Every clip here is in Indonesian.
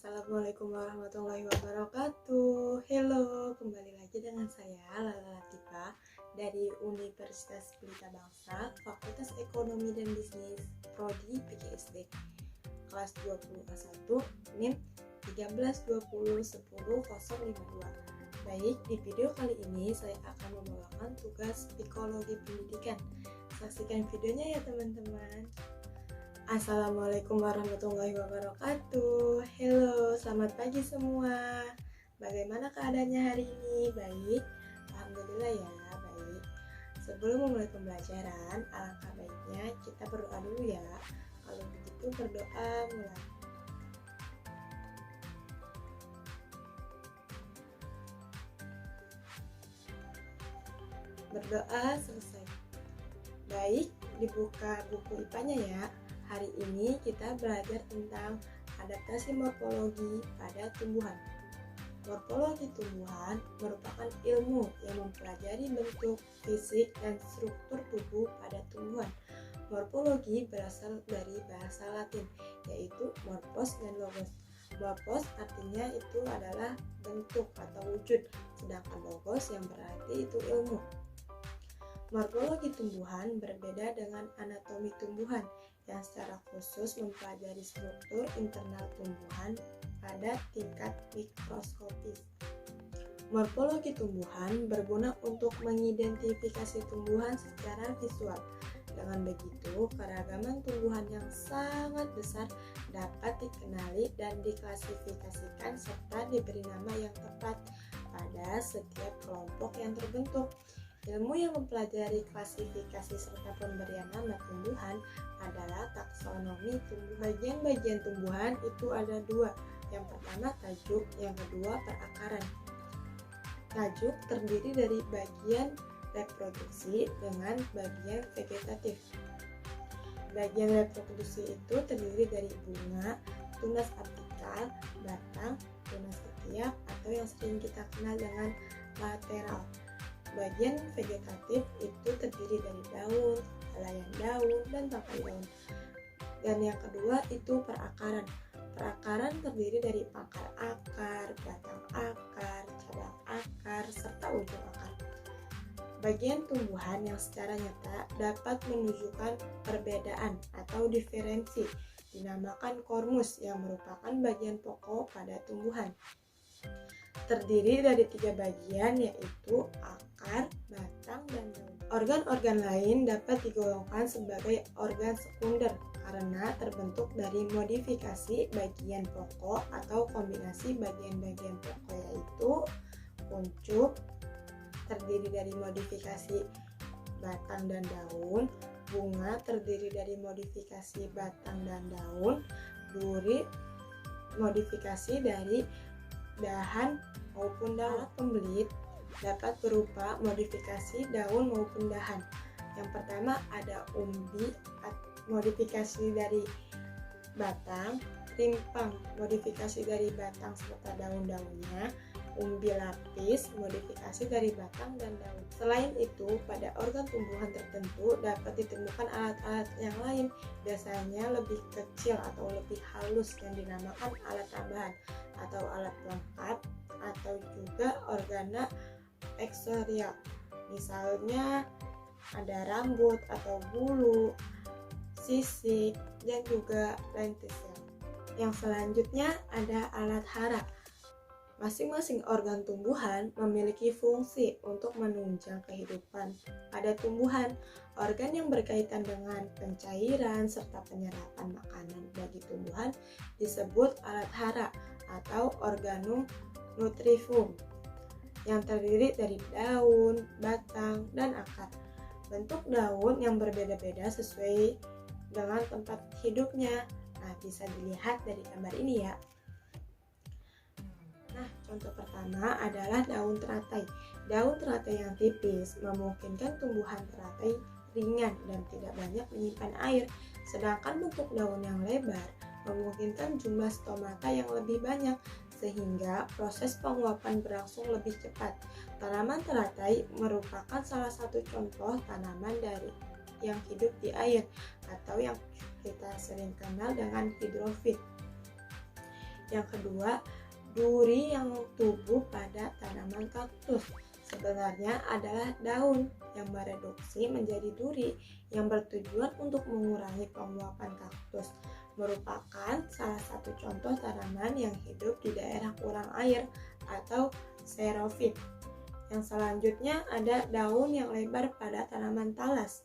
Assalamualaikum warahmatullahi wabarakatuh. Hello, kembali lagi dengan saya Lala Latifa dari Universitas Pelita Bangsa, Fakultas Ekonomi dan Bisnis, Prodi PGSD, kelas 20A1, NIM 13201052. Baik, di video kali ini saya akan membawakan tugas psikologi pendidikan. Saksikan videonya ya teman-teman. Assalamualaikum warahmatullahi wabarakatuh. Halo, selamat pagi semua. Bagaimana keadaannya hari ini? Baik, alhamdulillah ya, baik. Sebelum memulai pembelajaran, alangkah baiknya kita berdoa dulu ya. Kalau begitu berdoa mulai. Berdoa selesai. Baik, dibuka buku IPA-nya ya. Hari ini kita belajar tentang adaptasi morfologi pada tumbuhan. Morfologi tumbuhan merupakan ilmu yang mempelajari bentuk, fisik, dan struktur tubuh pada tumbuhan. Morfologi berasal dari bahasa Latin, yaitu morphos dan logos. Morphos artinya itu adalah bentuk atau wujud, sedangkan logos yang berarti itu ilmu. Morfologi tumbuhan berbeda dengan anatomi tumbuhan yang secara khusus mempelajari struktur internal tumbuhan pada tingkat mikroskopis. Morfologi tumbuhan berguna untuk mengidentifikasi tumbuhan secara visual. Dengan begitu, keragaman tumbuhan yang sangat besar dapat dikenali dan diklasifikasikan serta diberi nama yang tepat pada setiap kelompok yang terbentuk. Ilmu yang mempelajari klasifikasi serta pemberian nama tumbuhan adalah taksonomi tumbuhan. Bagian-bagian tumbuhan itu ada dua. Yang pertama tajuk, yang kedua perakaran. Tajuk terdiri dari bagian reproduksi dengan bagian vegetatif. Bagian reproduksi itu terdiri dari bunga, tunas apikal, batang, tunas ketiak, atau yang sering kita kenal dengan lateral. Bagian vegetatif itu terdiri dari daun, helaian daun, dan tangkai daun. Dan yang kedua itu perakaran. Perakaran terdiri dari pangkal akar, batang akar, cabang akar, serta ujung akar. Bagian tumbuhan yang secara nyata dapat menunjukkan perbedaan atau diferensi dinamakan kormus yang merupakan bagian pokok pada tumbuhan. Terdiri dari 3 bagian yaitu akar, batang, dan daun. Organ-organ lain dapat digolongkan sebagai organ sekunder karena terbentuk dari modifikasi bagian pokok atau kombinasi bagian-bagian pokok yaitu kuncup terdiri dari modifikasi batang dan daun, bunga terdiri dari modifikasi batang dan daun, duri modifikasi dari dahan maupun daun. Alat pembelit dapat berupa modifikasi daun maupun dahan. Yang pertama ada umbi, modifikasi dari batang, rimpang, modifikasi dari batang serta daun-daunnya, umbi lapis, modifikasi dari batang dan daun. Selain itu, pada organ tumbuhan tertentu dapat ditemukan alat-alat yang lain, biasanya lebih kecil atau lebih halus yang dinamakan alat tambahan atau alat pelengkap atau juga organa eksterior. Misalnya ada rambut atau bulu, sisik, dan juga lentisel. Yang selanjutnya ada alat hara. Masing-masing organ tumbuhan memiliki fungsi untuk menunjang kehidupan pada tumbuhan. Organ yang berkaitan dengan pencairan serta penyerapan makanan bagi tumbuhan disebut alat hara atau organum nutrivum yang terdiri dari daun, batang, dan akar. Bentuk daun yang berbeda-beda sesuai dengan tempat hidupnya. Nah, bisa dilihat dari gambar ini ya. Nah, contoh pertama adalah daun teratai. Daun teratai yang tipis memungkinkan tumbuhan teratai ringan dan tidak banyak menyimpan air, sedangkan bentuk daun yang lebar memungkinkan jumlah stomata yang lebih banyak sehingga proses penguapan berlangsung lebih cepat. Tanaman teratai merupakan salah satu contoh tanaman dari yang hidup di air atau yang kita sering kenal dengan hidrofit. Yang kedua, duri yang tumbuh pada tanaman kaktus sebenarnya adalah daun yang mereduksi menjadi duri yang bertujuan untuk mengurangi penguapan kaktus. Merupakan salah satu contoh tanaman yang hidup di daerah kurang air atau xerophyt. Yang selanjutnya ada daun yang lebar pada tanaman talas,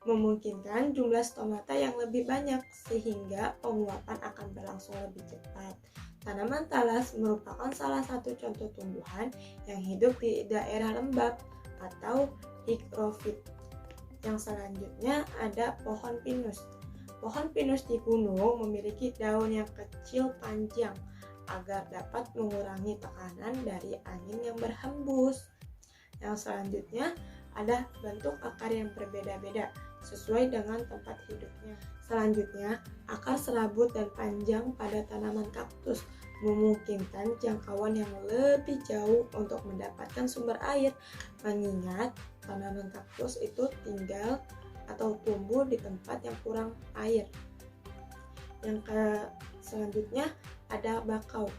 memungkinkan jumlah stomata yang lebih banyak sehingga penguapan akan berlangsung lebih cepat. Tanaman talas merupakan salah satu contoh tumbuhan yang hidup di daerah lembab atau hygrofit. Yang selanjutnya ada pohon pinus. Pohon pinus di gunung memiliki daun yang kecil panjang agar dapat mengurangi tekanan dari angin yang berhembus. Yang selanjutnya ada bentuk akar yang berbeda-beda sesuai dengan tempat hidupnya. Selanjutnya, akar serabut dan panjang pada tanaman kaktus memungkinkan jangkauan yang lebih jauh untuk mendapatkan sumber air, mengingat tanaman kaktus itu tinggal atau tumbuh di tempat yang kurang air. Selanjutnya ada bakau.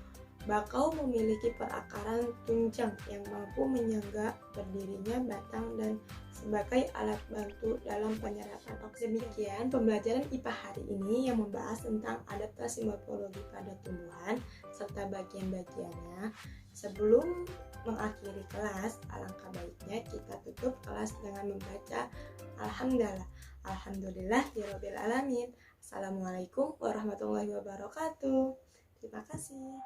Bakau memiliki perakaran tunjang yang mampu menyangga berdirinya batang dan sebagai alat bantu dalam penyerapan oksigen. Demikian pembelajaran IPA hari ini yang membahas tentang adaptasi morfologi pada tumbuhan serta bagian-bagiannya. Sebelum mengakhiri kelas, alangkah baiknya kita tutup kelas dengan membaca Alhamdulillah. Alhamdulillahirabbil alamin. Assalamualaikum warahmatullahi wabarakatuh. Terima kasih.